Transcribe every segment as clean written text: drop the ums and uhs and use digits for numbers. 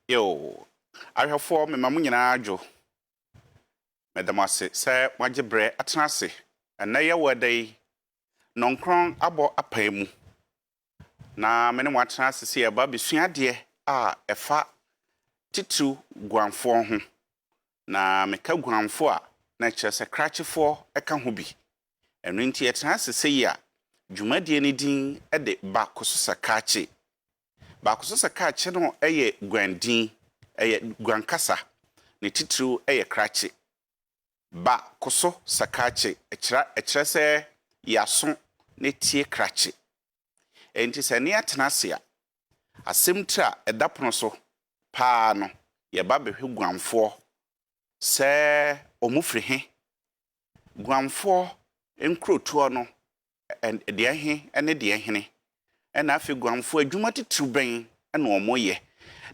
Yo, I have 4 me mamunyina ajo. Medamase say wajebre atenase. Ena ye wodai nonkron abo apamu. Na me ne watenase se eba besua de efa titu guanfo ho. Na meka guanfo a na kyerese krachefo eka ho bi. Enu nti etenase se ya dwumadie ne din de ba kososa kache. Ba kososa kache no eye Guan eye Guan kasa ne titru eye krache. Ba koso sakache ekira se yaso ne tie krache. Enti se ne atenase a asemtra edapono so pa no ye ba behwe guanfo se omufri he guanfo enkrotuo no de he ene de hene ena afi guanfo adwuma titru ben ena omoye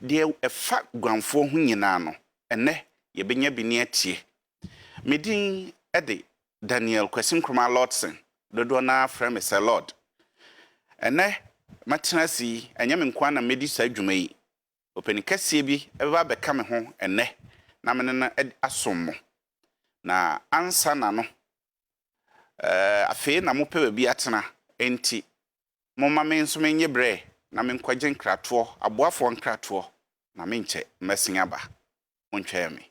de efa guanfo hu nyina no ene ye benya bi ne atie medin ede Daniel Kwasinkroma Lordson dodo na frame se Lord ene matenasi enya me nkwa na medi sa adwuma yi openi kase bi eba beka me ho ene na me na asom na ansa na no afi na mo pe bi atena enti mo ma me nso menye bre na me nkwaje nkrato aboafo nkrato na me nche mesia ba montwe me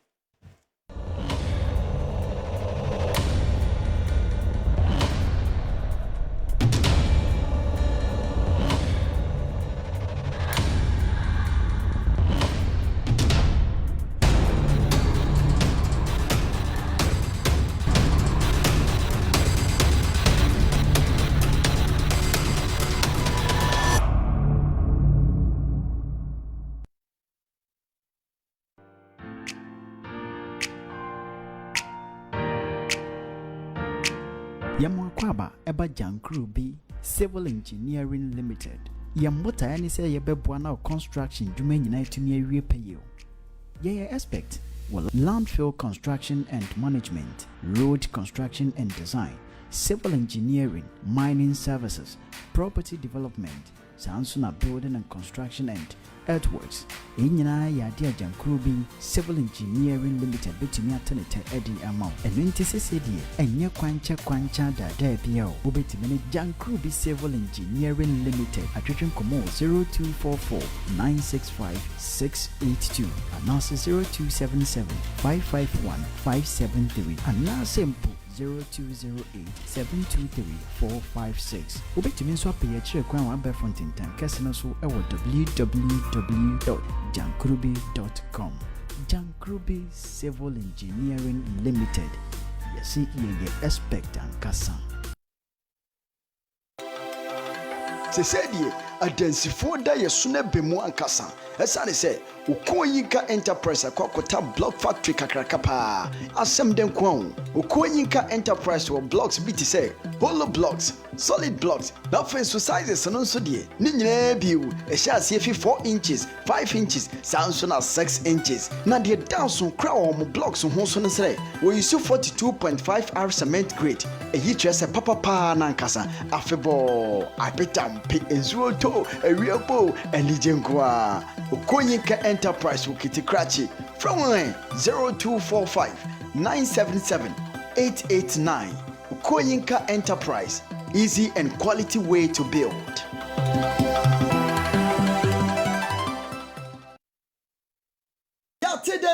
Yamwakwaba eba Jankrubi Civil Engineering Limited. Yamota yani se yebeboa na construction dwuma nyina itumi awie payo. Ye expect landfill construction and management, road construction and design, civil engineering, mining services, property development, Sansuna building and construction and earthworks. Enyina ya dia Jankrubi Civil Engineering Limited betumi atenete edi amount. Enu nti sese die enye kwancha da bia obetumi ne Jankrubi Civil Engineering Limited atwetwen komo 0244 965 682 anase 0277 551 573 anase mpo 0208-723-456. Ubetumi nso apeye chire kwan wa Befontin Time kesino so ewo www.jankrubi.com. Jankrubi Civil Engineering Limited. Yesi ye expect and kasa. Sesedie adensifo da yesune bemu ankasa esane se Ukonyinka Enterprise akokota block factory kakrakapa asem den kwon Ukonyinka Enterprise wo blocks biti se hollow blocks solid blocks na fence sizes no nso de ni nyina biu ehia ase fi 4 inches 5 inches sanso na 6 inches na de downso kra wo blocks ho so ne sere wo use 42.5R cement grade eyi trese papa na nkasa afebo apetam pe enzuo to ewiabo elijenkwa Ukonyinka Enterprise Wukiti Krachi from 0245 977 889. Ukonyinka Enterprise, easy and quality way to build.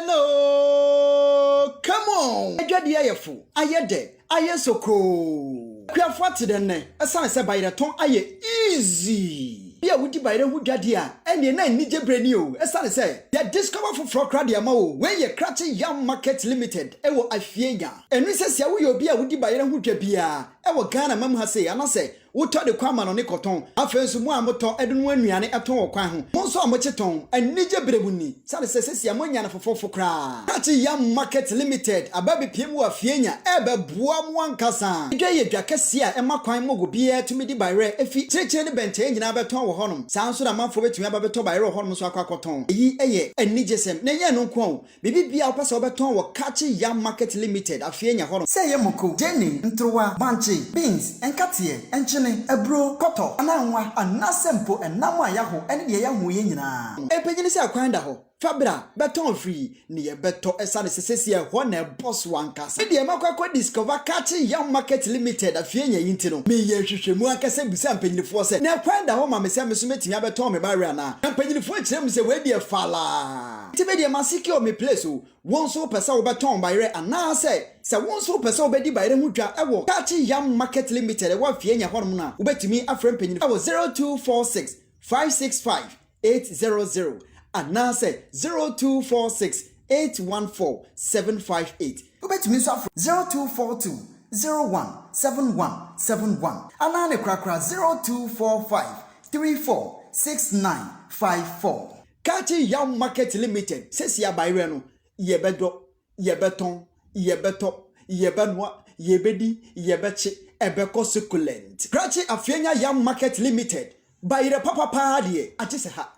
No, come on. Ejadi ayefu, ayede, ayesoko. Kwafati denne, asa se bayire ton aye easy. Bia wudi bayire hu dwade a ene na nije brani o esane se the discover for frokrade ama o when ye Krachi Yam Market Limited ewo afienya enu se sia wo ye obi a wudi bayire hu dwa bia ewo Ghana mam ha se anase woto de kwama no ne koton afensu mu amoto edunu anuane eton okwan ho monso amocheton anije brebuni sane se sia monya na fofofo kra Krachi Yam Market Limited ababe piem wo afienya ebe boa mu ankasa dwa ye dwa kese a ema kwan mogo bia tumi di bayire efi chireche ne bente nyina beton wo honum sanso na manfo betumi ababeto bayire honum so akwakoton eyi eye anijesem na ye no kwon bibi bia opese obeton wo Krachi Yam Market Limited afienya honum se ye moko Jenny ntrowa banchi beans enkatie enchine ebro koto ananwa anasempo enam ayaho ene de yaho ye nyina epegyini se akwan da ho Fabra beton free ni beto esane sesesi e ho na boss wankasa e de makwakwa discover catching young market limited afie nya yinti no me ye hwehwemu akasa bisa mpanyinifo se na kwanda ho ma me se me so metimi abeton me barrier na mpanyinifo kire mu se we de fala ti be de masiki o me place o won so pesa wo beton barrier ana se won so pesa wo bedi barrier hu twa e wo catching young market limited e wo afie nya honom na wo betimi afre mpanyinifo e wo 0246 565 800 and now say 0246 814 758. Ubet me so 0242 017171 anane krakra 0245 346954. Kachi Young Market Limited says ya bayre no yebedo yebeton yebeto yebenwa yebedi yebechi ebeko succulent. Kachi Afienya Young Market Limited bayre papa pa die atise ha.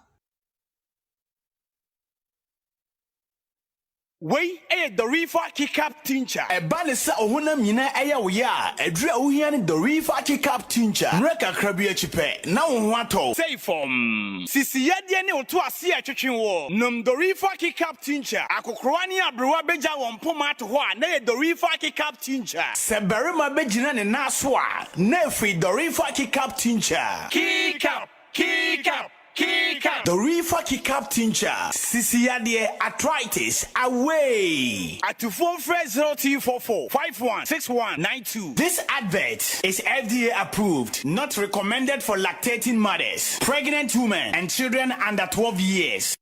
Wey the river kick up tincha. E balisa ohuna mina eya uya. Edre uhiani the river kick up tincha. Reka krabia chipe. Na unwato. Say from. Sisi yadye ni otu asiya chichinwo. Num the river kick up tincha. Akukrwani abruwa beja wampoma atuwa. Ne the river kick up tincha. Seberima bejina ni naswa. Nefi the river kick up tincha. Kick up. Kick up. The reefer kick up tincha. Sisiadie arthritis away. At 0244 516192. This advert is FDA approved, not recommended for lactating mothers, pregnant women, and children under 12 years.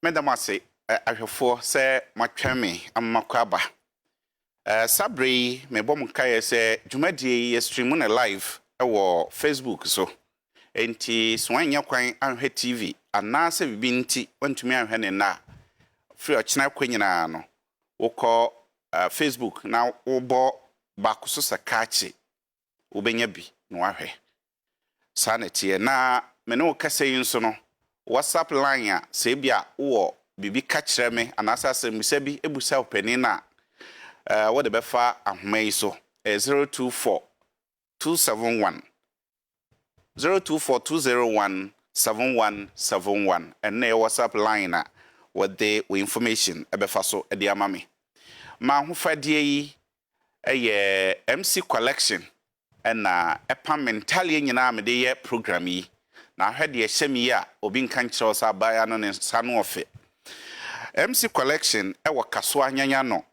Madam Ase, ahwefo se matwame amakwaba. Sabri me bom kaye se dwumadie ye stream na live wo Facebook so. Enti swanya kwan anhwe TV anase bibi nti wantumi anhwe ne na. Free ochina kwanyina no. Wokọ Facebook na wobo bakoso sakachi wobenya bi no ahwe. Sanete na me no kase yinso no. WhatsApp line ya sebia wo bibi ka kire me anasa mi sebi ebusa opani na wo de befa ahomai so 024 271 0242017171 and WhatsApp line na what the information ebefa so e de amame ma hofadie yi MC collection na epa mentally nyina me de ye program yi na hwede ye hyemi ya obi nkan kire sa baya no ne sanu ofe MC collection wo kaso anyanya no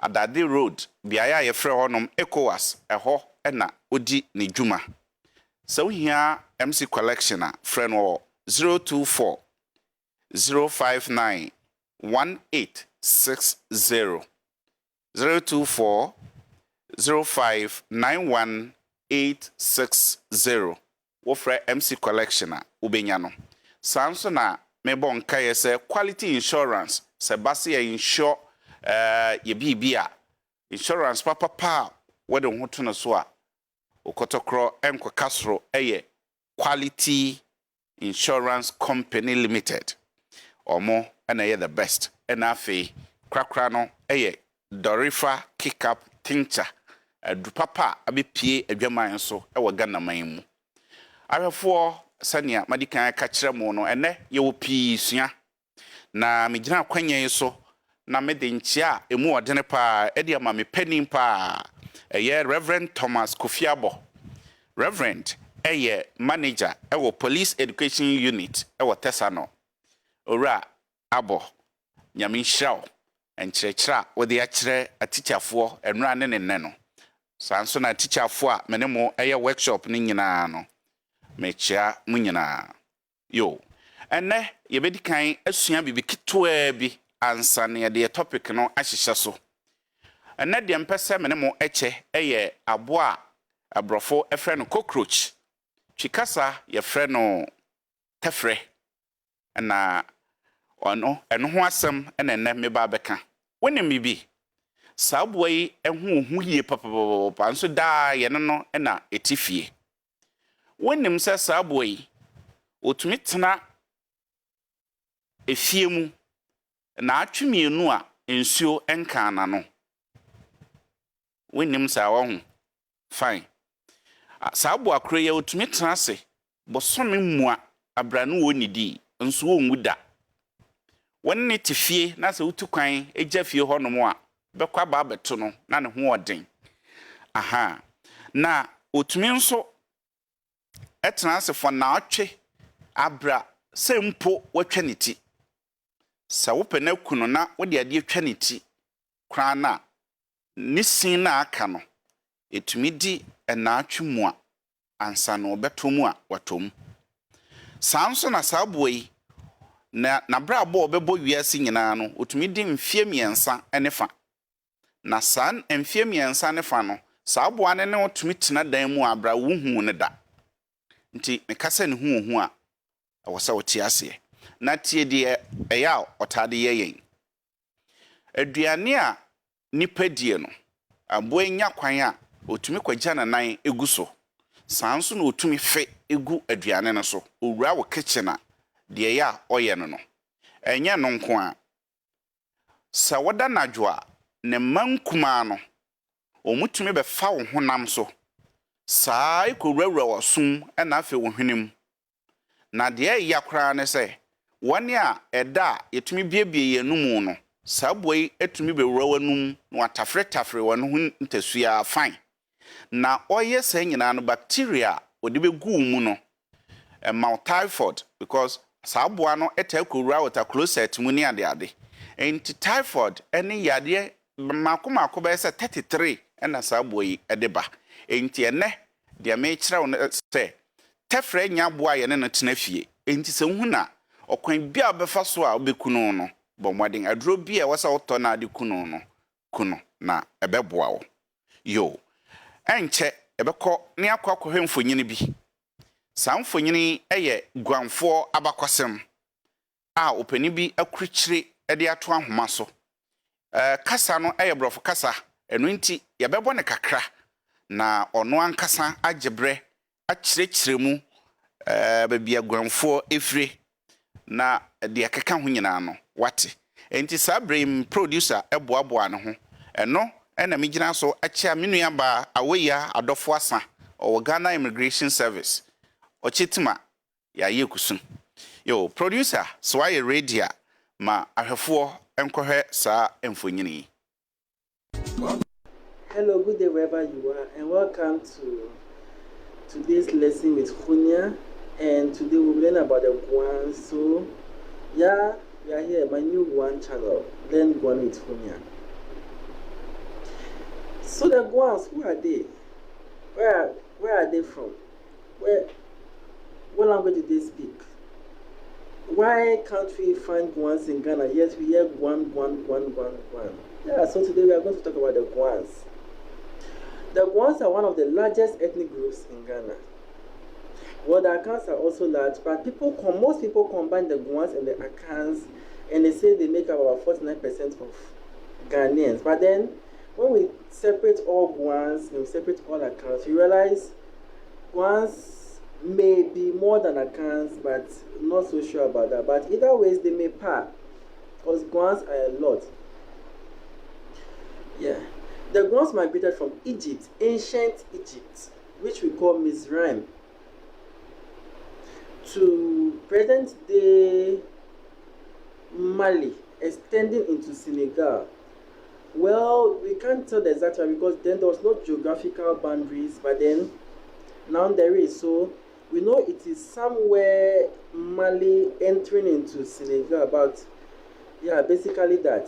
Adade road biaya ye frɛ honom ECOWAS ɛhɔ na odi ne dwuma so hia MC collection a frɛ no 024 059 1860 024 0591 860 wo frɛ MC collection a ubenya no sanso na mebɔ nkae sɛ quality insurance sɛ base ya insure ye bibia insurance papa wede ho to no so a okotokro enko kasro eye quality insurance company limited omo na ye the best na afi krakra no eye dorifa kick up tincha du papa abepie adwaman so e wo Ghana man mu ahwefo sania madikan ka kire mu no ene ye wo pii sua na megyina kwanye so na mede nchia emu odene pa ede ama me panin pa eye Reverend Thomas Kofiabo Reverend eye manager ewo police education unit ewo Tesano ora abo nyame nhyiraw enkyerɛkyerɛ wode akyerɛ atichafo enra ne ne no sanso na atichafo a menemo eye workshop ne nyina no mechia mu nyina yo ene yebedi kan asua bibi kitwa bi ansa ne de topic no ahyehye so ene de mpese menemo eche eye abo a abrofo efre no cockroach twikasa ye fre no tefre na ono eno ho asem ene ne meba beka woni mi bi saboi ehu hu hie papa anso da ye no na etifie wonim se saboi otumi tena efie mu na atwemienu a nsuo enka na no wonim sa wo ho fine saa bo akoro ye otumi tena ase bosome mua abranu wo nidi nso wo nguda wonne te fie na se wotu kwan eja fie honom a bekwa ba beto no na ne ho oden aha na otumi nso etena ase fo na atwe abra sempo watwa ne ti sa wo pena kunu na wo de ade atwa ne ti kra na nisin na aka no etumi di na atwemu a ansa no beto mu a watom sanso na sabo yi na bra bo obebo wiase nyina no otumi di mfie miensa ene fa na san mfie miensa ne fa no sabo ane ne otumi tena dan mu abra wo hu ne da nti me kasa ne hu a awasa woti ase na tie de eya otade yeyen aduane a nipa die no abo enya kwan a otumi kwagya na nan eguso sanso na otumi fe egu aduane no so owura wo kitchen a de ya oye no no enya no nko a sa woda nadwo a ne mankuma no omutumi be fa wo honam so saa ikowura wo sum na afi wo hwenem na de ya kra ne se wone a eda yetumi biebie yenumu no saboi etumi be wura wanum no atafre wonu ntasua fine na oye sa nyina no bacteria odi be gu mu no typhoid because saboa no etakowura water closet mu ni ade enti typhoid ene yade makoma be se 33 na saboi edeba enti ene de me kira won se tefre nya boa ye ne no tena fie enti se hu na okwan bia befa so a obekunu no bomwadin adro bia wasa oto na ade kuno na ebeboa wo yo enche ebekọ ne akwa mfonyini bi saa mfonyini eye guanfo abakwasem a opani bi akurikyire ede ato ahoma so kasa no eye brofo kasa eno nti yebebo ne kakra na ono ankasa agebre akyirekyire mu babia guanfo efire na de akeka ho nyina no wate enti sabrim producer eboaboa ne ho eno ena migina so achia menua ba aweya adofo asa o Ghana Immigration Service o chitima ya yekusun yo producer so aye radio ma ahwefo enkohwe sa emfonyini. Hello, good day wherever you are, and welcome to today's lesson with Huniah. And today we'll learn about the Guan. So yeah, we are here, my new Guan channel, Learn Guan with Huniah. So the Guans, who are they? Where are they from? What language do they speak? Why can't we find Guans in Ghana? Yes, we hear Guan. Yeah, so today we are going to talk about the Guans. The Guans are one of the largest ethnic groups in Ghana. Well, the Akans are also large, but most people combine the Guans and the Akans, and they say they make about 49% of Ghanaians. But then, when we separate all Guans and we separate all Akans, you realize Guans may be more than Akans, but not so sure about that. But either ways, they may pair, because Guans are a lot. Yeah. The Guans migrated from Egypt, ancient Egypt, which we call Mizraim, to present-day Mali, extending into Senegal. Well, we can't tell the exact one because then there was no geographical boundaries, but then now there is. So we know it is somewhere Mali entering into Senegal, but yeah, basically that.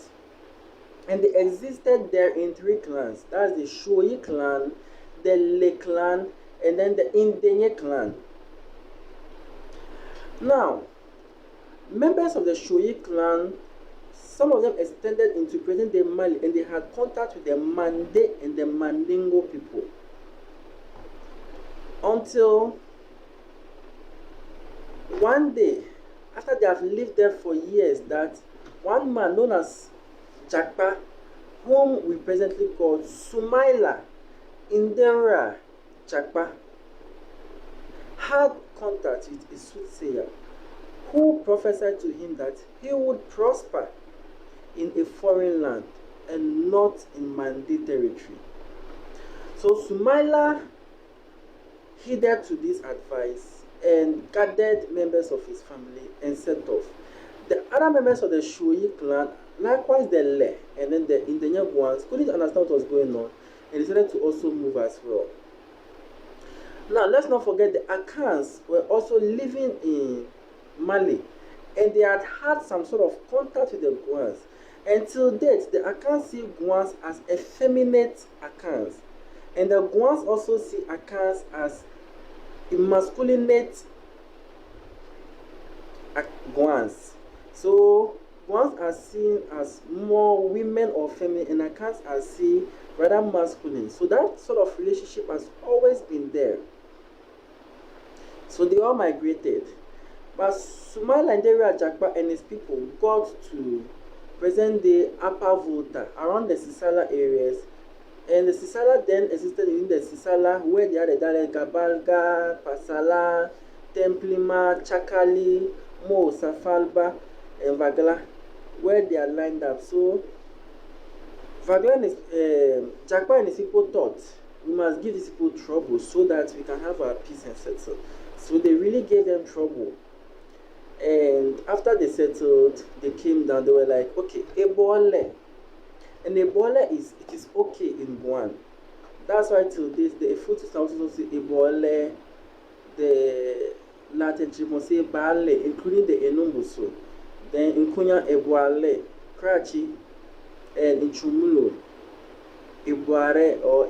And they existed there in 3 clans. That's the Shoyi clan, the Le clan, and then the Indenye clan. Now, members of the Shoyi clan, some of them extended into present-day Mali, and they had contact with the Mande and the Mandingo people. Until one day, after they have lived there for years, that one man known as Jakpa, whom we presently call Sumaila Indera Jakpa, had contact with a soothsayer who prophesied to him that he would prosper in a foreign land and not in Mande territory. So Sumaila heeded to this advice and gathered members of his family and set off. The other members of the Shui clan, likewise the Le and then the Indenya Guans, couldn't understand what was going on and decided to also move as well. Now, let's not forget the Akans were also living in Mali, and they had had some sort of contact with the Guans. Until date, the Akans see Guans as effeminate Akans, and the Guans also see Akans as emasculinate Guans. So, Guans are seen as more women or feminine, and Akans are seen rather masculine. So, that sort of relationship has always been there. So they all migrated. But Sumaila and Dera Jakpa and his people got to present day Upper Volta around the Sisala areas. And the Sisala then existed in the Sisala where they had the Dale Gabalga, Pasala, Templima, Chakali, Mo, Safalba, and Vagla, where they are lined up. So Vagla and Jakpa and his people thought we must give these people trouble so that we can have our peace and settle. So they really gave them trouble. And after they settled, they came down, they were like, okay, Ebole. And Ebole is okay in Guan. That's why till this, the Efutu also say Ebole, the Latin Tribune say Bale, including the Enumbuso. Then in Kunya Ebole, Krachi, and in Chumulo, Ebuare or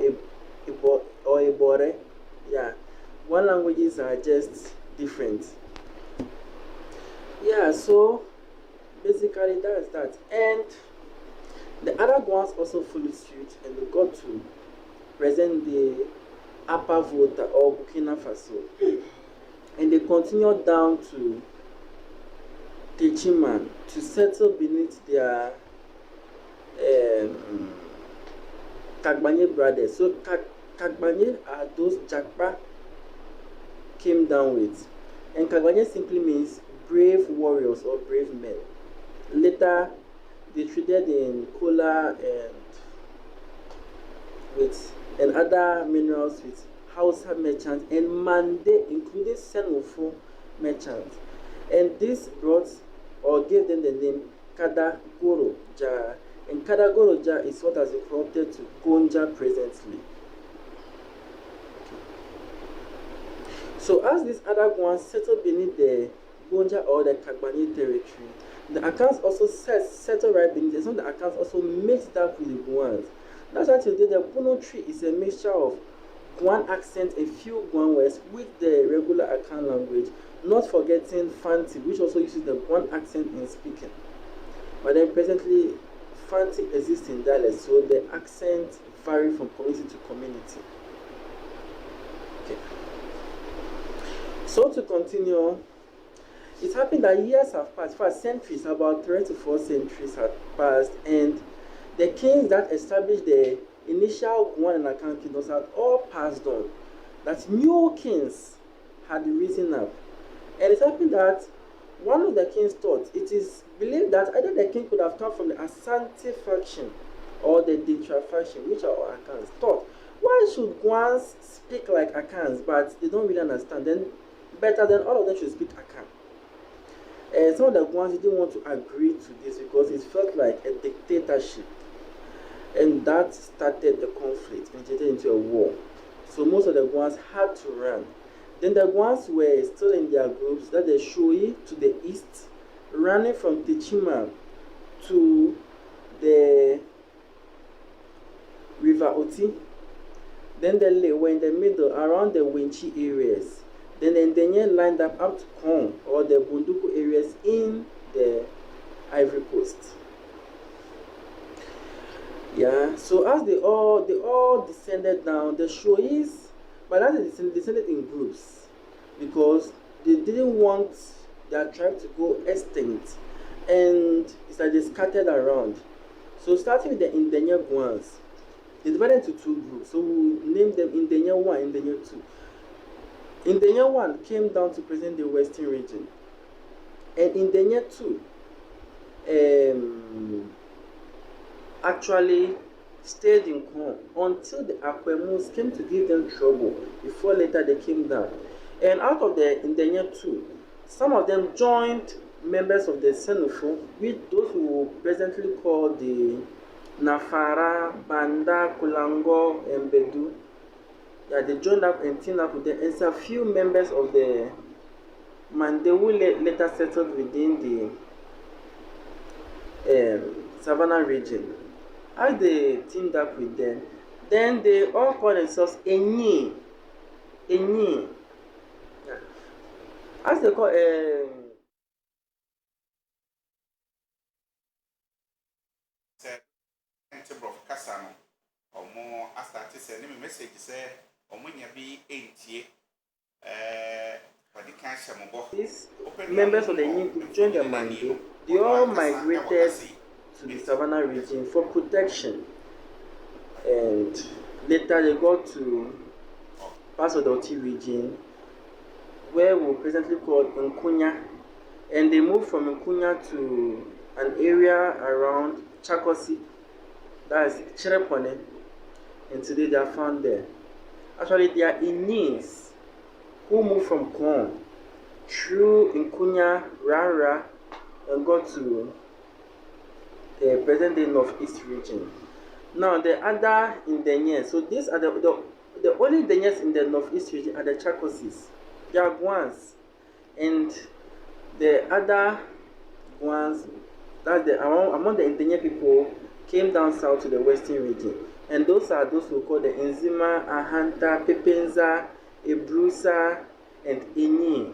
Ebore. Yeah. One languages are just different. Yeah, so basically that's that. And the other Guans also followed suit and they got to present the Upper Volta or Burkina Faso. And they continued down to Techiman to settle beneath their Kagbanye brothers. So Kagbanye are those Jakpa came down with, and Kagbanye simply means brave warriors or brave men. Later, they traded in cola and other minerals with Hausa merchants and Mande, including Senofo merchants. And this brought or gave them the name Kadagoro Ja. And Kadagoro Ja is what has been corrupted to Gonja presently. So as these other Guans settled beneath the Gonja or the Kagbanye territory, the Akans also settled right beneath it. Some of the Akans also mixed up with the Guans. That's why today the Puno tree is a mixture of Guan accent and few Guan words with the regular Akan language, not forgetting Fanti, which also uses the Guan accent in speaking. But then presently, Fanti exists in dialect, so the accents vary from community to community. Okay. So to continue, it happened that years have passed, for centuries, about 3 to 4 centuries have passed, and the kings that established the initial Guan and Akan kingdoms had all passed on. That new kings had risen up. And it happened that one of the kings thought, it is believed that either the king could have come from the Asante faction or the Dintra faction, which are Akans, thought, why should Guans speak like Akans, but they don't really understand? Then better than all of them should speak Akan. And some of the Guans didn't want to agree to this because it felt like a dictatorship. And that started the conflict and turned into a war. So most of the Guans had to run. Then the Guans were still in their groups, that the Shui to the east, running from Tichima to the River Oti. Then the Le were in the middle around the Winchi areas. Then the Ndenye lined up to Kong or the Bunduku areas in the Ivory Coast. Yeah, so as they all descended down, the Shois, but then they descended in groups because they didn't want their tribe to go extinct, and it's like they scattered around. So starting with the Indenya Guans, they divided into 2 groups. So we named them Indenya 1, Indenya 2. Indenya 1 came down to present the western region, And in the year 2, actually stayed in Guan until the Akwemus came to give them trouble before later they came down. And out of in the year 2, some of them joined members of the Senufo, with those who presently call the Nafara, Banda, Kulango, and Bedu. Yeah, they joined up and teamed up with them. And so a few members of the Mandewu later settled within the Savannah region. As they teamed up with them, then they all call themselves Enyi. Enyi. Yeah. As they call these members of the Enyi joined the Mande. They all migrated to the Savannah region for protection, and later they got to parts of the Oti region, where we presently call Nkunya, and they moved from Nkunya to an area around Chakosi, that is Cherepone, and today they are found there. Actually, they are Inis who moved from Guan through Nkunya, Rara, and got to the present-day northeast region. Now, the other Indians, so these are the only Indians in the northeast region are the Chakosis. They are Guans, and the other Guans, that's among the Indian people, came down south to the western region. And those are those who call the Enzima, Ahanta, Pepenza, Ebrusa, and Enyi.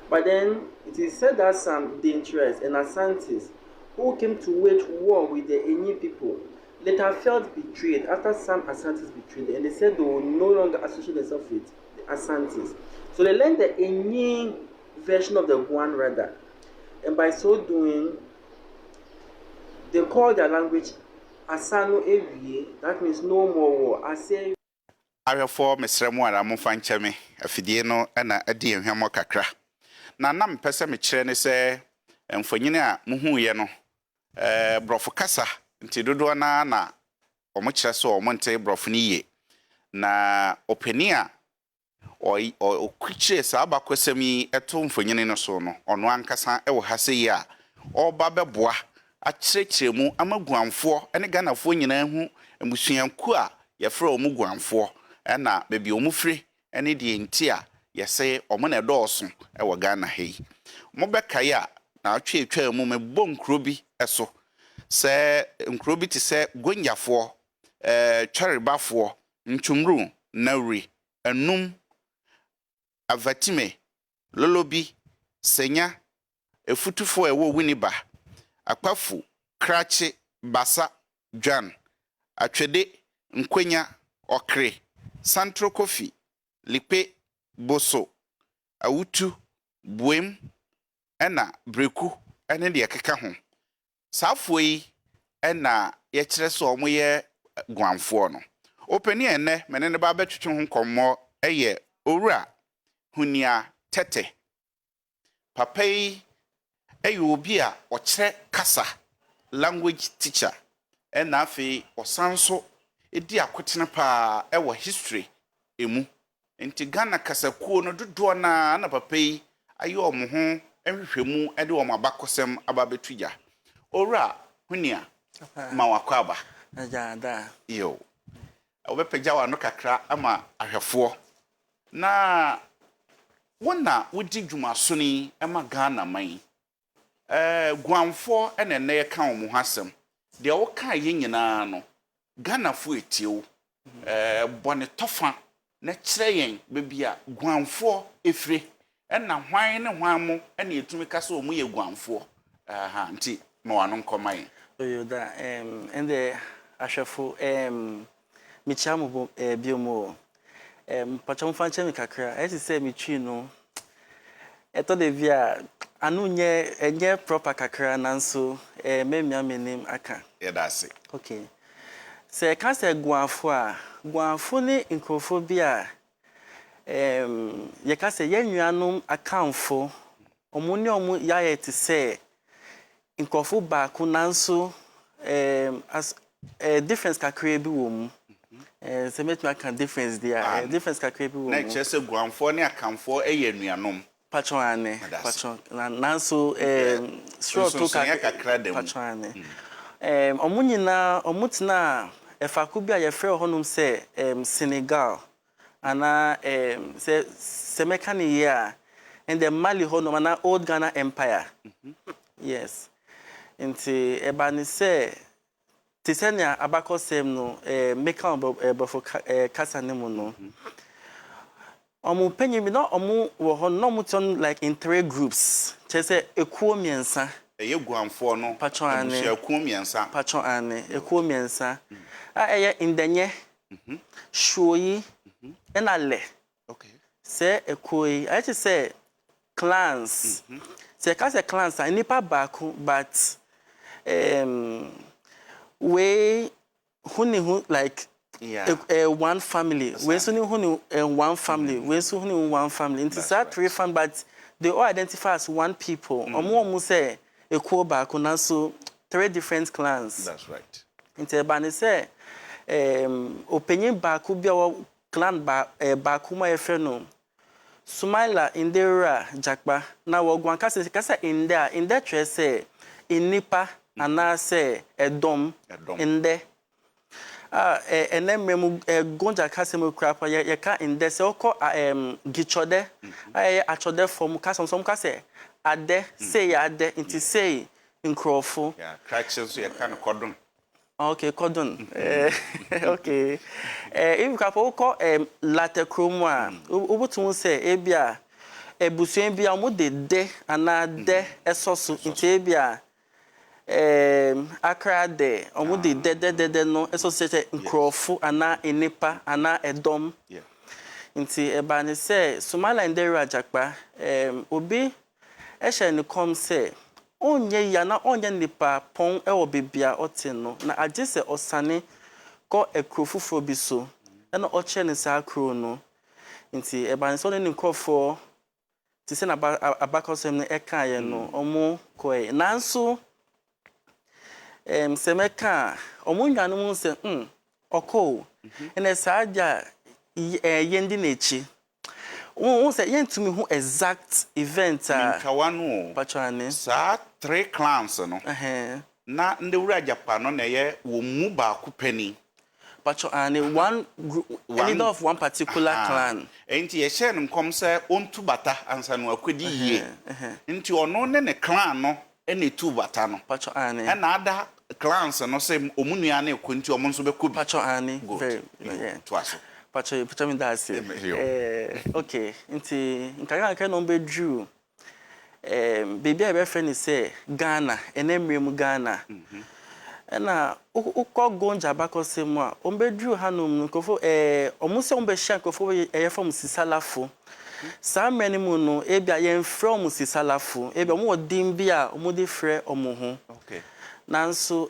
But then it is said that some dangerous and Asantis who came to wage war with the Enyi people later felt betrayed after some Asantis betrayed them, and they said they will no longer associate themselves with the Asantis. So they learned the Enyi version of the Guan rather, and by so doing, they call their language Asano Ewie, that means no more war. I say Awefo mesremu ara mo fanche me afidie no na adi ehwemo kakra na nam pese me kire ne se emfanyine a muhuye no brofo kasa nti dodo na omo kire so omo nte brofo ni ye na opani a okuchie sa abakwasami eto mfanyine no so no ono ankasa ewo hase yi a oba beboa akirekire mu amaguanfo ene ganafo nyina hu emusuanku a yefre omuguanfo ena bebi omufre ene die nti a yese omo na dooso e wo Ghana hei mo bekai a na atwa mu mebɔ nkro bi eso se nkro bi ti se gonyafo twarebafo ntwumru nawri enum avatime lolobi senya efutufo ewo winiba akpafu krache basa Guan atwede nkwenya okre Santro Kofi, Lipe, Boso, Awutu, Buem, Ena, Breku, ene de akeka ho. Safoi ena ye kire so omoye guanfo no. Opani ene mene ne ba betwetwe ho kommo eye owura Huniah tete. Papai eye obi a okire kasa language teacher ena afi osanso edi akotene pa ewo history emu enti Ghana kasakuo no dodo na papai ayo omo ho ehwehwemu ede omo abakosem ababetuja ora Huniah ma wakwaba da yo obepeja wa no kakra ama ahwefo na wona wodi dwumaso ni ema Ghana man guanfo ene na ye ka omo hasem de wo ka ye nyina no Ghana fo etio bone tofa na kire yen bebia guanfo efre ena hwan ne hwan mo ena etumi kasa omu ye guanfo nti ma wano nkoman oyo da ende ahwefo michamu biomo pachamu fanche mi kakra esi se mi twi no eto de via anu nye proper kakra nanso memia menim aka yedase okay se ka se guanfo ne nkrofo bia ye ka se yennuanum akamfo omuni omu yaye te say nkofo back nanso as difference kakra bi wo mu se met ma kan difference there difference kakra bi wo mu na chese guanfo ne akamfo eyenuanom patron nanso sure to kakra dem patron omunyina omutna efaku bi a ye frɛ honum se Senegal ana se mekani here in the Mali honum ana old Ghana Empire yes nti ebani se tisenia abakosem no meka bofo kasa ne mu no omu penyi mi no omu wo ho no muton like in 3 groups chese ekuo miensa eye guanfo no patron ekuo miensa patron ane ekuo miensa a eye indenye shoyi enale okay se ekuo yi I just say clans se ka se clans anipa back but we who like one family we so who one family we so who one family it is that 3 family but they all identify as one people omo say ekuo back na so 3 different clans that's right inte ba ne say opinion back bi a clan back ma efe no Sumaila indera jakpa na wo Guan kasa in there tre say inipa ana say edom inde enememu gonja kasa mu krapa ye ka inde say oko gichode achode from kasa some kasa ade say ya ade inti say nkrofo yeah corrections so ye kan cordon okay cordon okay if ka po ko latte chromo a ubutun say ebia ebusuan bia mo de ana de esoso inti ebia akra de omu de no eso se nkrofo ana enipa ana edom yeah nti eba ne se Somali ndera jakpa obi ehye ne kom se onye ya na onye nipa pon e wo bibia ote no na agye se osane ko ekrofufo bi so na oche ne sa akro no nti eba ne so ne nkrofo ti se na abakosem ne eka ye no omu koe nanso semeka omunwanu mu se oko ene saaja yendi nechi won se yentumi hu exact event kawanu pachane sa 3 clans no na ndewura Japan no na ye wo mu ba ku pani pachane one leader of one particular clan enti ye share nkom se ontu bata ansa no akodi yie enti ono ne clan no ene tu bata no pachane na ada clans no say omunua na ekonti omo nso be kobi pachane very yeah twaso pacho me that say okay nti nkaga no be drew baby e be friend say Ghana enemrem Ghana na ukọ gonja bakose mu a ombe drew hanum nkofo omu se ombe hia nkofo ye from sisalafo sa meni mu no ebia ye from sisalafo ebia omu odin bia omu de frɛ omu ho okay nanso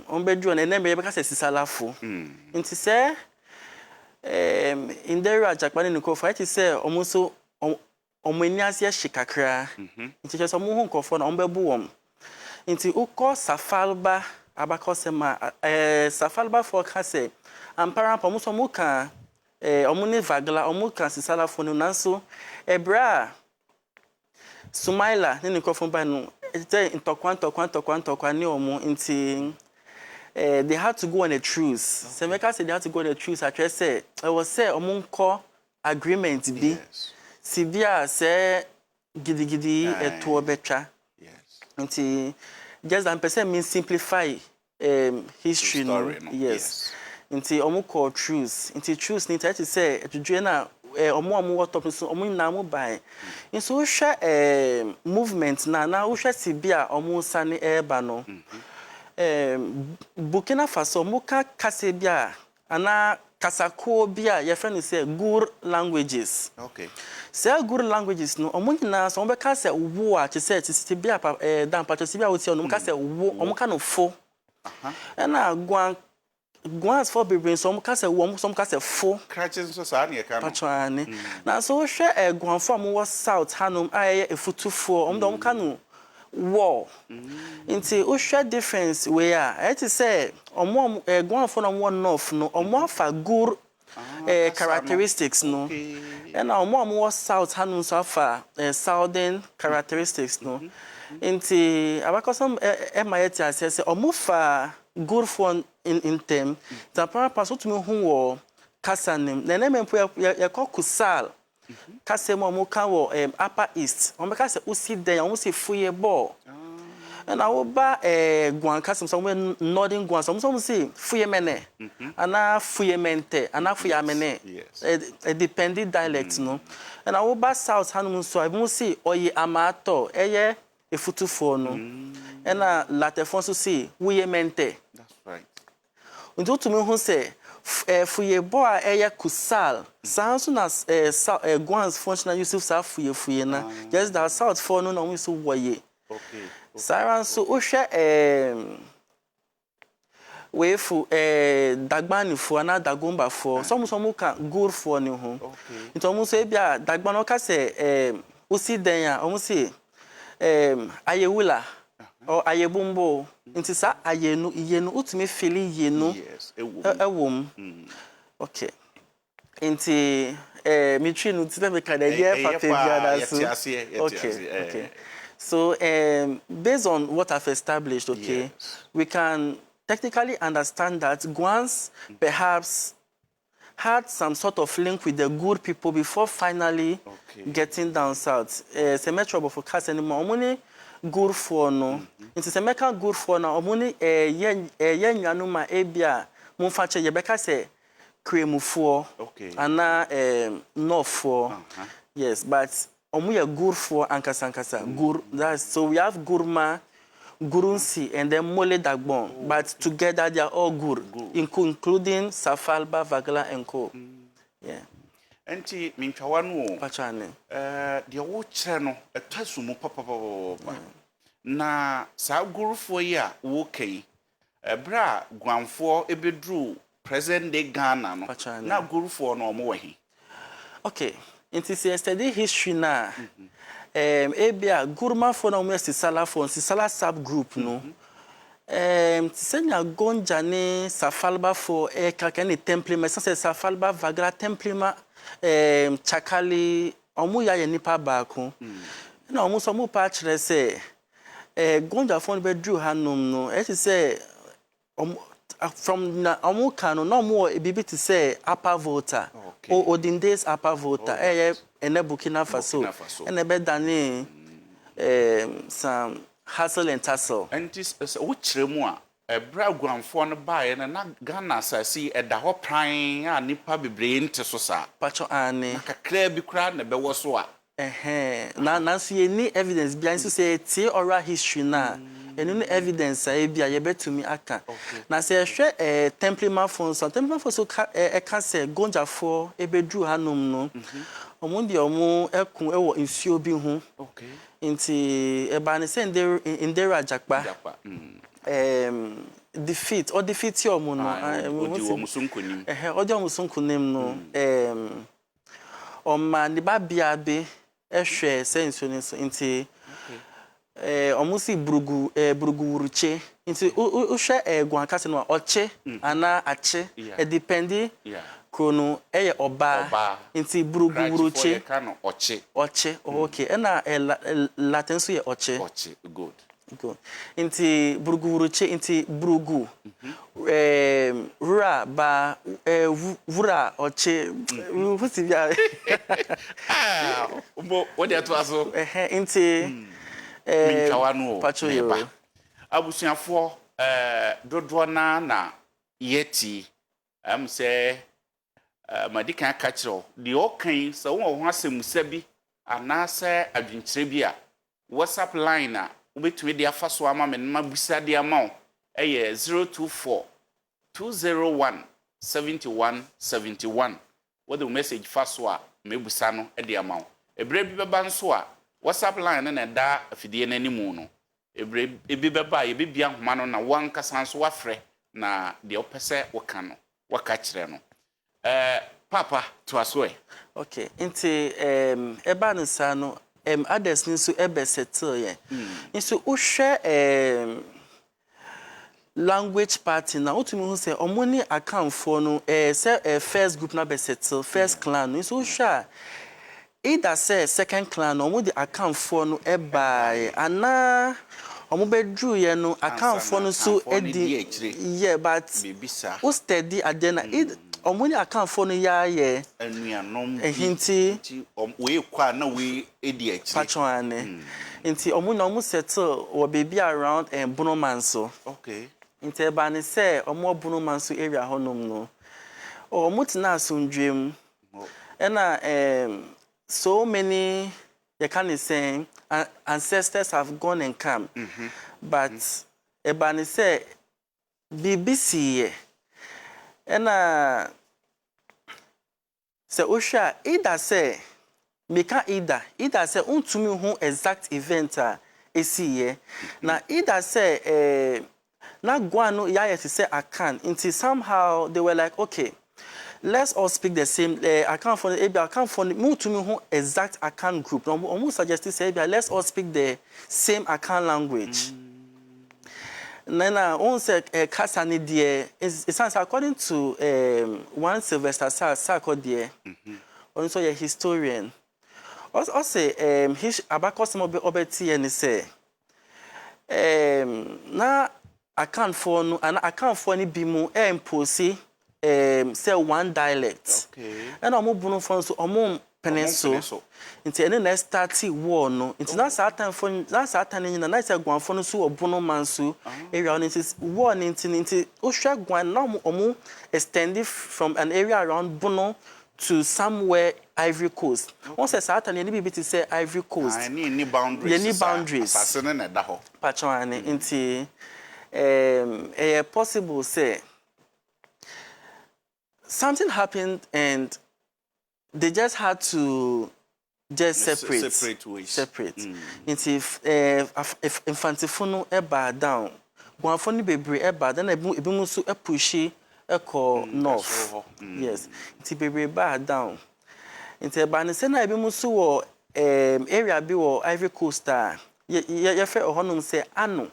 ombe drew na enemrem be ka se sisalafo nti se indera jakpa ne nkofo ati se omu so omaniase hikakra nti che so omu ho nkofo na ombe bu wom nti ukọ safalba abakosema safalba for kase ampara pa muso muka omuni vagla omuka sisala fonu nanso ebra Sumaila ni nkofo ba no te ntokwa ni omu nti they had to go on a truce semeka said they had to go on a truce atwe say I was say omunko agreement bi sibia say gidigidi eto betwa nti just an person mean simplify history no yes nti omuko truce nti truce ni tell say etudwe na omu what top so omu na mu bai nso wo hwe movement na wo hwe sibia omu sane eba no Burkina Faso muka kase bia ana kasako bia ye friend say Gur languages okay say Gur languages no omunyina so be ka say wo a che say ti bia dan pa che bia wo ti no ka say wo omuka no fo na Guan Guans for be some case warm, some case full. Crutches so sad, you can. Patrani. Now, so share a Guan from was South Hanum, I a foot to four, don't canoe. War. Into who share difference where I to say, on one Guan from one north, no, on one for good characteristics, no. And our mom was South Hanum so far, southern characteristics, no. Into our custom MIT says, or move for good for in them. The purpose to me who were Cassanim, the name of your Kusal. Kase mo mo kan wo Upper East. O me kase usi den, o se fuye ball. And I will buy Guan custom somewhere northern Guan. Some say fuye mene. Ana fuye mente, ana fuye mene. A dependent dialect, no. And I will buy South Hanum so I will see oye amato, eye e futu fo no. And latte fonso see wuye mente. That's right. Unto to me who say fuye boa eye kusal sounds as Guan's functional use of fuye na just that south for no we so woye Okay. Siren so o hwe we fu dagbani fu na dagomba fu some ka good for ni ho nto mo so e bia dagba no ka se osi den a o mo se ayewula or ayebumbo nti sa ayenu yenu utumi fili yenu ewom okay nti mi twi no tita me kada ye fa bia so okay so based on what I've established we can technically understand that Guans perhaps had some sort of link with the good people before finally getting down south se metro for cast anymore money good for no nti se meka good for na omuni ye nwanu ma ebia mo fa che ye beka se kremufo ana northfo yes but omu ye good for ankasa good that's so we have gurma gurunsi and then mole dagbon but together they are all good. Including safalba vagla and co yeah enti mintwa no pachane de wo kire no etasumu papa na sa gurufo yi a wo kai bra guanfo ebedru present day Ghana no na gurufo no mo wahi okay enti se study history na ebia gurma for na mo sisala for sisala sub group no tisenya gonja ne safalba for kakani templema se safalba vagra templema chakali omu ya nipa baako na omu so mu pa kire se gonja for be dru hanum no say from omu kanu no mu bibi to say upper voter or in days upper voter ene Burkina Faso ene be dane some hustle and tussle and this wo kire mu a ebra guanfo no bae na Ghana asasi eda ho pran a nipa bebre nte so sa pacho ane kakra bi kra na be wo so a na so ye ni evidence bia nso say tie oral history na enu no evidence a bia ye betumi aka na say hwe templema fon so ka say gonjafo ebedru hanum no omu de omu ekun ewo nsuo bi ho inti eba ne say ndera jakpa defeat your mono odi omusunkunim odi omusunkunim no o ma ni ba bia be ehwe senso ni so inti omusi brugu wuruche inti o hwe Guan kase no oche ana ache dependi kono oba inti brugu wuruche kano oche okay ena latin so ye oche good inti brugu wuruche inti brugu rura ba vura oche fusi bia mbo wodi atwaso inti mintwa no pacho yo abusuafo dodo na yeti say madika ka kiro de okan so wo ho asemusa bi anase adwinkyere bi a WhatsApp line a ubetumi de afaso ama me ma busa de ama 024 201 7171 what the message faso a me busa no de ama ebre bi beba nso a WhatsApp line na da afidie n'animu no ebre ebi beba ye bibia homa no na wankasa nso wafrɛ na de opese woka no waka kire no papa to aso okay nti eba nsa no others ni so ebe settle ye nso uhwe language party na otumi hu say omoni account for no say first group na be settle first clan nso uhwe either say second clan omo the account for no eba ana omo bedru ye no account for no so edi yeah but who steady adena omoni account for no ya ye anuanom ehinti we kwa na we edi akire patwane nti omo settle wo baby around Bonoman so okay nti eba ne say omo Bonoman so area honom no omo tina asundwem na so many you can say ancestors have gone and come but eba ne say BBC se osha either say meka either say untumi hu exact event esi na either say na Guan no ya say akan until somehow they were like okay let's all speak the same account for muntumi hu exact account group no almost suggested say let's all speak the same account language Nana on say Kasani dear is according to one Sylvester Sarko dear also a historian also say his abacus obeti and say na account for no and account for any bimu imposi say one dialect okay and omo bunu for so omo peninso nti ene na start war no nti na satan nyina na say Guan for no so Bonoman so area on nti war nti ohwa Guan na omo extend from an area around Bono to somewhere Ivory Coast on say satan any be to say Ivory Coast any boundaries any boundaries asase na da ho patwane nti possible say something happened and they just had to just separate ways. Into if infantifuno eba down Guanfoni bebre eba then ebimu so pushy eko north yes into bebre eba down into eba ne say na ebimu so wo area bi wo Ivory Coast ye fe ohonum say ano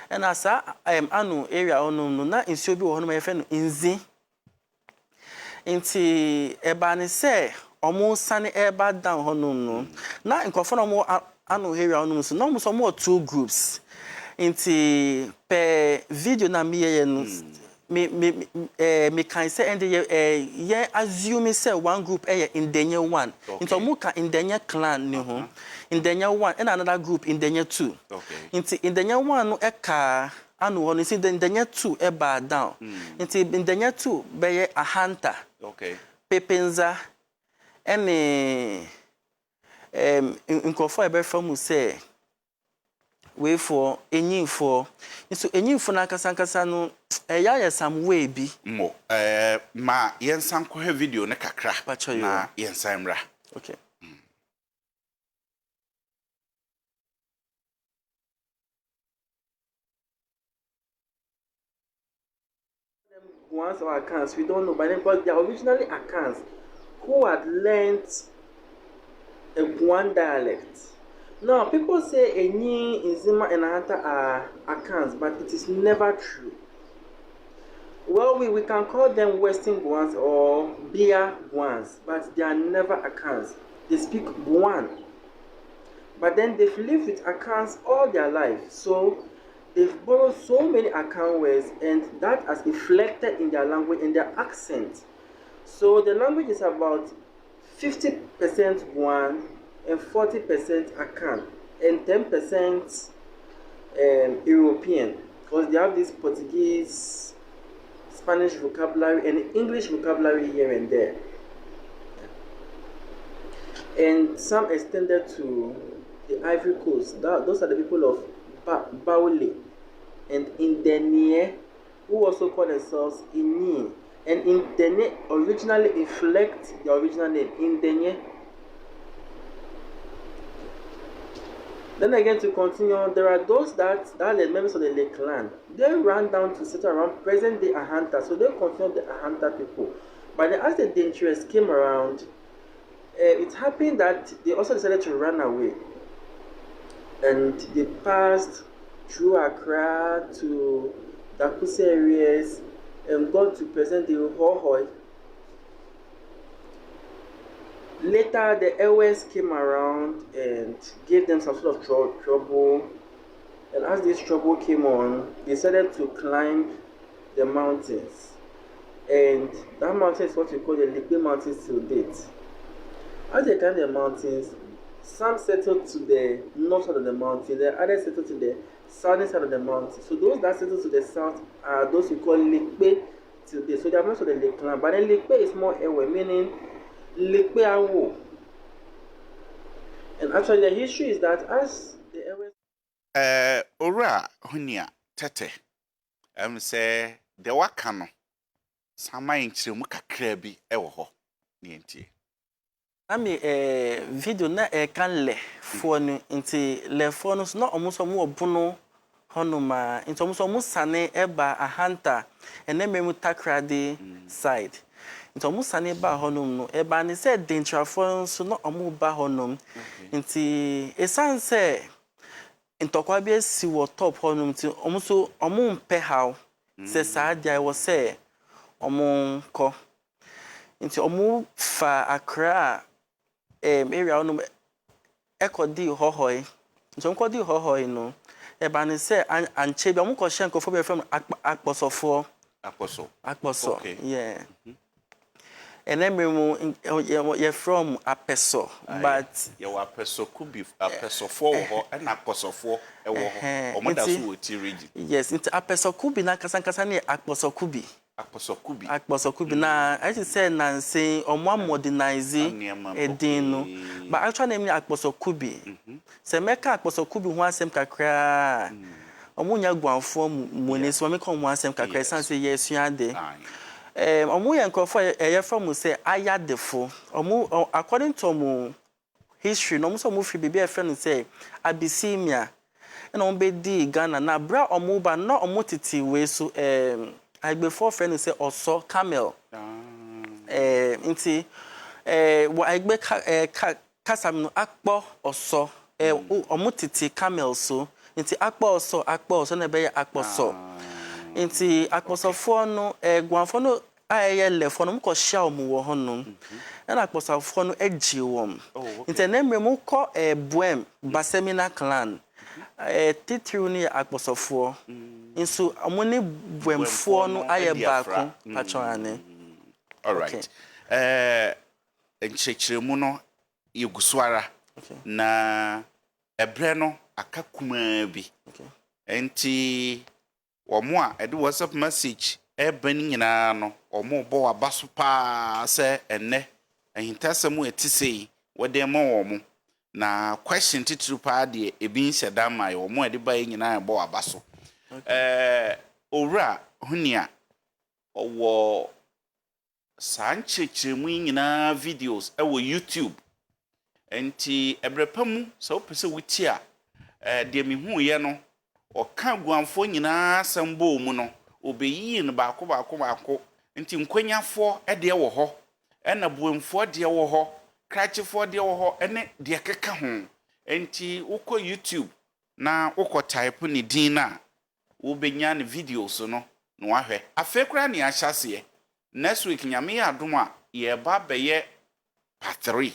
and asa ano area onum no na nsuo bi wo honum ye fe no nzi inti eba ne say omo sane eba down honum no na nkofo no mo ano area honum so no mo so mo two groups inti per video na me ye no me can say and ye assume say one group in Denya 1 inti omo ka in Denya clan ni ho in Denya 1 and another group in Denya 2 okay inti in Denya 1 no eka anu one see in Denya 2 eba down inti in Denya 2 be a hunter okay pepenza ene nkofo ebe from say we for enyimfo so enyimfo na kasankasa no ya some way bi mo ma yensan ko he video ne kakra na yensan mra okay Guans or accounts, we don't know, but then because they are originally accounts who had learned a Guan dialect. Now, people say Enyi, Inzima, and Ahanta are accounts, but it is never true. Well, we can call them Western Guans or Bia Guans, but they are never accounts. They speak Guan. But then they've lived with accounts all their life. So they've borrowed so many account words, and that has reflected in their language and their accent. So the language is about 50% Guan and 40% account and 10% European, because they have this Portuguese, Spanish vocabulary and English vocabulary here and there, and some extended to the Ivory Coast. Those are the people of Baule and Indenie, who also call themselves Ini. And Indenie originally inflect the original name Indenie. Then again, to continue, there are those that are the members of the Lake clan. They ran down to sit around present-day Ahanta, so they confused the Ahanta people. But then as the dangerous came around, it happened that they also decided to run away. And they passed through Accra to Dakusi areas and got to present-day Hohoi. Later, the airways came around and gave them some sort of trouble. And as this trouble came on, they decided to climb the mountains. And that mountain is what we call the Likbe Mountains till date. As they climbed the mountains, some settled to the north side of the mountain, the others settled to the southern side of the mountain. So those that settled to the south are those we call Likbe till date. So they are members of the Lake clan. But then Likbe is more airway, meaning Likbe Awo. And actually the history is that as the airways Ora Huniah tete. Say the wakano. Sama inchire mu kakra bi ewo ho. Ni entie. Ami video na kan le fo no nti le fo no na omuso mu obuno honoma nti omuso mu sane eba Ahanta enememu takrade side. Nti omu sane ba honom no eba ne se dentrafo so na omu ba honom nti esan se ntokwa bi esi wo top honom nti omu so omu mpe haw se saadia wo se omu ko nti omu fa Accra area honom ekodi hohoi nti omu kodi hohoi no eba ne se anche bi omu ko hyenko fo be from akposofo akposo okay. Yeah. And then you're from Apeso, but you are Apeso could be Apeso 4 and Apeso 4 or region. Yes, into Apeso could be Nakasankasani, Aposo Kubi. Akposo Kubi. Now, I just say Nancy or more modernizing a dino, but actually, name Akposo Kubi. Semeka Akposo Kubi once some kakra. Omunya Guan form Munis, when we come once some kakra, say yes, you are there. Omu yankofo from say aya defo omu according to omu history no so omu fi bibi e friend say abyssinia na omu be di Ghana na bra omu ba na omu titi we so agbefo friend say oso camel nti wo agbe kasam no akpo oso omu titi camel so nti akpo oso na be ya akpo so nti akposofo no Guanfo no ayeye lefo no mko hia omu wo hono na akposofo no agi wom nti na mmemu ko Buem Basemina clan titru ni akposofo nso omuni Buemfo no aye baako patwane. All right. Enchechiremu no yegusuara na ebre no akakuma bi enti omo a ede WhatsApp message ban nyina no omo bo wabaso pa se enne ehintasemu etisei wode ma omo na question titru pa de ebi nhyeda mai omo ede ba nyina bo wabaso owura Huniah owo sanchechiremu nyina videos ewo YouTube enti ebrepamu so pese wuti a de mehu ye no oka Guanfo nyina sambo mu no obeyi no baako nti nkwanyafo de wo ho ena Buemfo de wo ho krachefo de wo ho ene de keka ho nti ukọ YouTube na ukọ type ni din na wo benya ne videos no no ahwe afekura ne ahyase next week nyame adom a ye ba beye part 3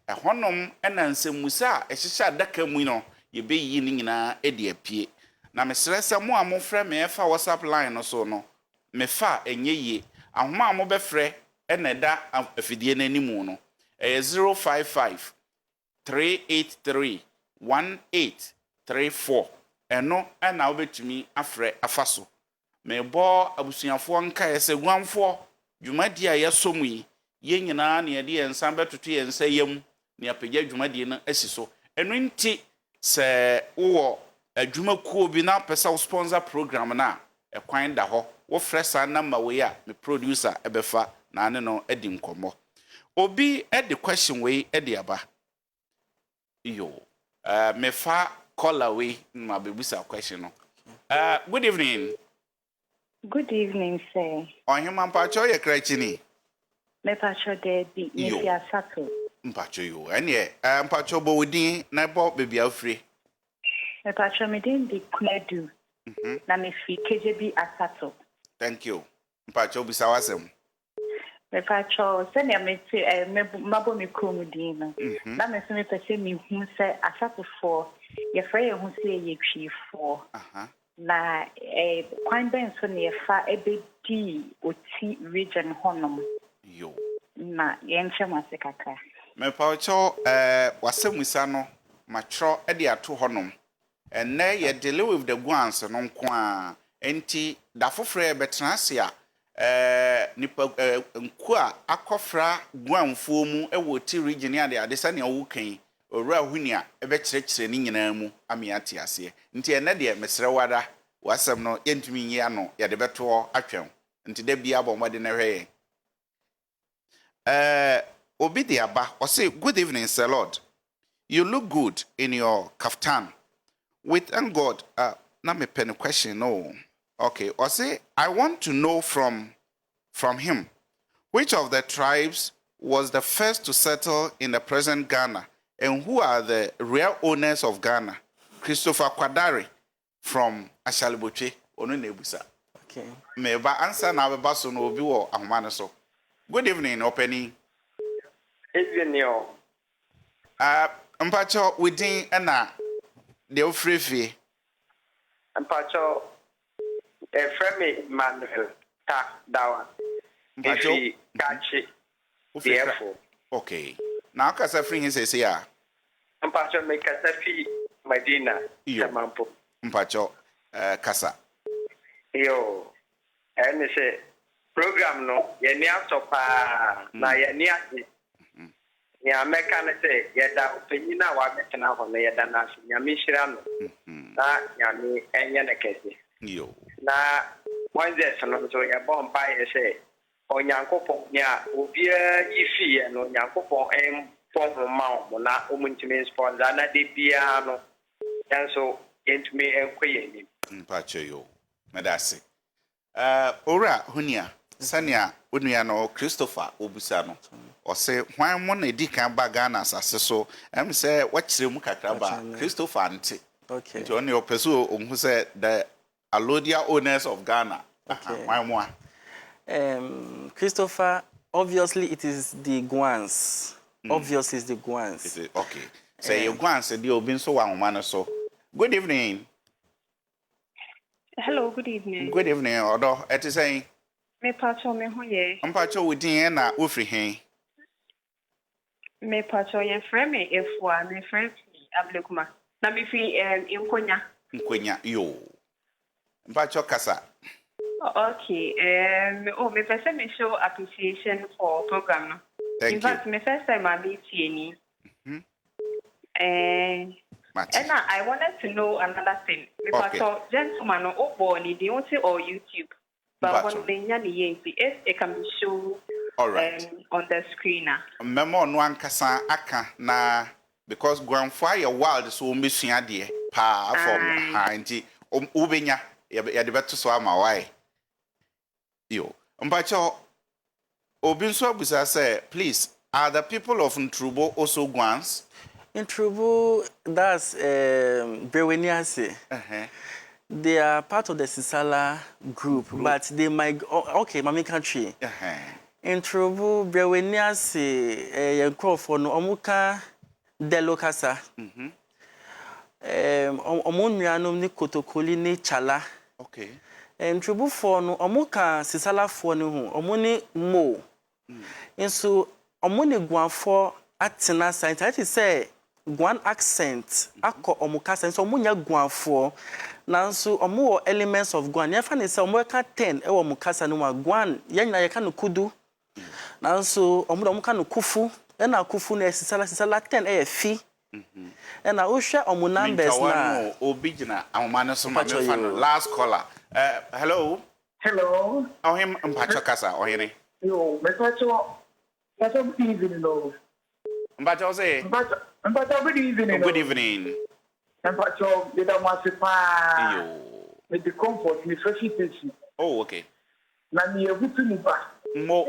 ehonom ena nsemusa ehyehyɛ adaka mu no ye beyi ni nyina de apie na mesrɛ sɛ mo a mo frɛ me efa WhatsApp line no so no me fa enye ye ahoma a mo bɛfrɛ ena da afidie n'animu no 055 383 1834 eno ena obetumi afrɛ afaso me bo abusuafo nka yese Guanfo dwumadi a yesomu yi ye nyina na ye de ensan betoto ye nsa yam ne apagya dwumadi no asiso eno nti se wo adwumakuo bi na pesa sponsor program na ekwan da ho wo fresa number we a me producer ebefa na ane no edi nkomo obi edi question we edi aba yo Me fa call away my baby's question. Good evening. Good evening, sir. On him and Pacho, you're crachini. Me pacho de bi me fi asato. Mpacho you. And yeah, Pacho Bowdin, Nabo baby free. Me pacho me din di Kuledu. Na me fi KJB asato. Thank you. Mpacho bisawasem. Me pacho se ne me ti me mabo me krom din no. Na me se me pese me hu se asato for ye fra ye hu se ye twi for. Na kwan ben so ne fa ebedi oti region honom. Yo. Na yenche masekaka. Me pacho wasemusa no matro e de ato honom. And now you deal with the Guans and Guan. Enti da fofre betrasia nipa nkwa akofra Guan fomu e wo ti region ya de adesa ne wo kan owura Huniah e be kirekire ni nyina mu amiate ase. Nti ene de mesre wada wasem no yentumi nyi ano ya de beto atwen. Nti da bia bomode na hwe obi de aba o say good evening sir lord, you look good in your kaftan. With and God, not me pen question, no. Okay, or say I want to know from him which of the tribes was the first to settle in the present Ghana and who are the real owners of Ghana. Christopher Kwadari from Ashalibuche, Onunebusa. Okay. Me ba answer na be baso no obi wo ahomane so. Good evening, opening. Evening. Mpacho within na de ofrefi Mpacho frame Manuel ta dawa. Mpacho kachi defo. Okay. Now kasa free hin say ya. Mpacho me kasa fi Medina Samampo. Mpacho kasa. Yo. Ene se program no ye ni asopa na ye ni ati. Ya meka ne se ye da opanyina wa metena ho na ye da na so nya mishira no na nya mi enye ne kese yo na Wednesday no so ye bon pa ye se onyankopon nya obi yifi ye no onyankopon em pon ho ma mo na omuntimi sponsor na de bia no yanso yentumi enkoye ni mpacho yo medase ora Huniah sania onua no Christopher obusa no o se hwan mo na di kan ba Ghana asase so em se wakire mu kakra ba Christopher nti Okay. nti on your person ohun se the Alodia owners of Ghana hwan mo Christopher, obviously it is the Guans. Obviously it's the Guans. is it okay say you Guan say the obi so wa homa so. Good evening. Hello, good evening. Good evening odo eti say Me pacho me ho ye. mpacho within na ofri hen. Me pacho ye frame me efua me frame ablekuma. Na me fi inkonya. Nkwenya yo mpacho kasa. Okay. Me first me show appreciation for program no. Thank In fact, my first time I meet you. And I wanted to know another thing. Because gentlemen no born they want to or YouTube. But when they if it can be shown on the screen. Memo no ankasa aka na because Guan your wild so mbesua de pa from hanti ubenya ya de beto so ama why yo mpacho obi so abusa say please are the people of Ntrubo also Guans? In Trubu, that's Breweniase. They are part of the Sisala group, but they might okay, Mami country. In Trubu, Breweniase, Yankofo no Omuka Delocasa. Omunianum ni Kotokoli ni Chala. Okay. In Trubu for no Omuka Sisala for no Omuni Mo. And so Omuni Guan for Atina science. I say Guan accent, ako omukasa, so munya Guan for nanso omo elements of Guan. Ya fane say omo ka 10 e omukasa no Guan, yanya ya ka no kudu. Nanso omo ka no kufu, e na kufu na sisala 10 e fi. E na ohwe omo numbers na obigina amana so ma me fan last caller. Hello. Hello. Ohim mpacho kasa ohene. Yo, me pacho. Pacho evening no. Mbacho say. But good evening. Good evening. And but you don't want to find Yo. with the comfort, the frustration. Oh, okay. Na me ebutu ni ba. Mo.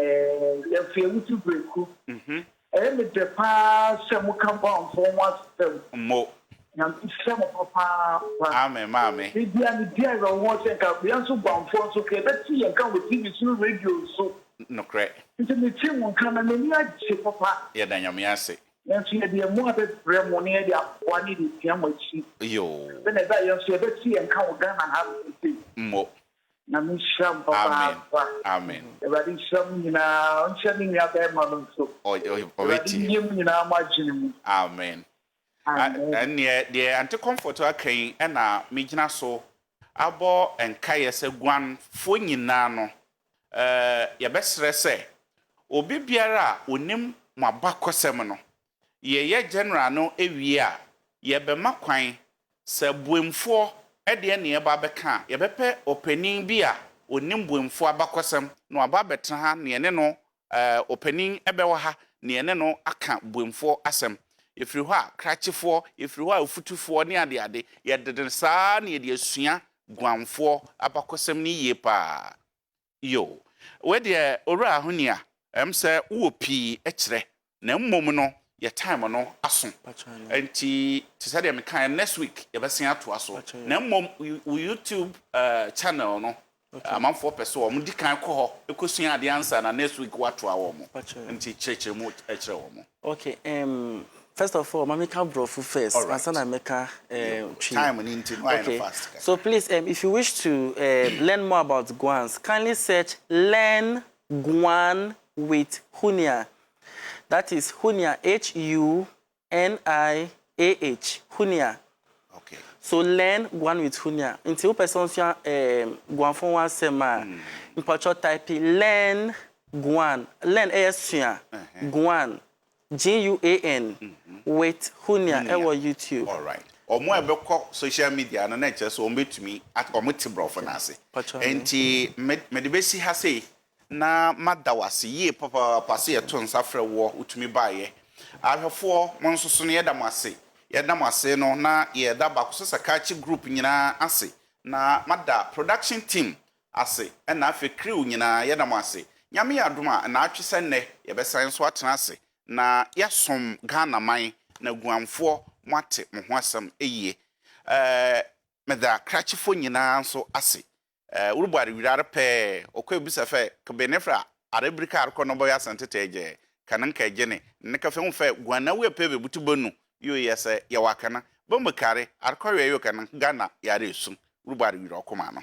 Ya fi ebutu breku. Me de pa shemu compound for one step. Mo. Na shemu papa. Amen, mama. Di dia ro won se ka bi anso gbanfo so ke be ti yan kan with TV so radio so. No correct. Nti me ti won kan na ni aje papa. Ya da nyame ase. Yanso ye de mo abe bremo ne de akwa ni de tia mo chi. Yo. Be na da yanso ye be ti yan kan wo Ghana ha ti. Mo. Na mi sham papa. Amen. Everybody sham ni na on sham ni abe ma no so. Already. Ni na ma jini mu. Amen. And the anti-comfort akan na me gina so abo enkaye se guan fo nyina no ye besre se obi biara onim mabakosem no ye general no ewie a ye be makwan se buemfo de ne ye ba beka ye bepe opening bi a onim buemfo abakosem no aba betra ha ne ne no opening ebewo ha ne ne no aka buemfo asem ifiri ho a krachefo ifiri ho a ofutufo ne ade ye deden saa ne ye asua guanfo abakosem ni ye pa yo we de ora Huniah se wo pi ekire na mmom no ye time no aso enti te say me kan next week ye be sen ato aso na mmom YouTube channel no amanfo pese wo di kan kɔ hɔ ekosua ade answer na next week wato awo mo enti cheche mu ekire wo mo. Okay, first of all, Mamika Brofu first. Right. Time okay. Fast. So please, if you wish to learn more about Guans, kindly search Learn Guan with Huniah. That is Huniah, H-U-N-I-A-H, Huniah. Okay. So Learn Guan with Huniah. Until person Guan for one sema, in particular type Learn Guan, Learn ASUA, Guan. Guan with Huniah ewa YouTube. All right. Omo ebekọ social media na na che so ombetumi at ometi brofo na ase. Enti medebesi ha sei na madawase ye papa pase ye to nsafre wo utumi baaye. Ahwefo mo nsoso ne yedamase. Yedamase no na yeda ba ko sakachi group nyina ase. Na mada production team ase. Na afi crew nyina yedamase. Nyame yadoma na atwese nne yebesan so atena ase. Na yasom Ghana man na guanfo mwate mo ho asam eyie meda krachefo nyina so ase urubare wirare pe okwa fe ka benefra arebrika arko no boya santeteje kanan ka gene ne ka fe ho fe guana we pe be butubonu yo yese ye wakana bombekare arko we yo kanan Ghana yare sum urubare wirare okoma no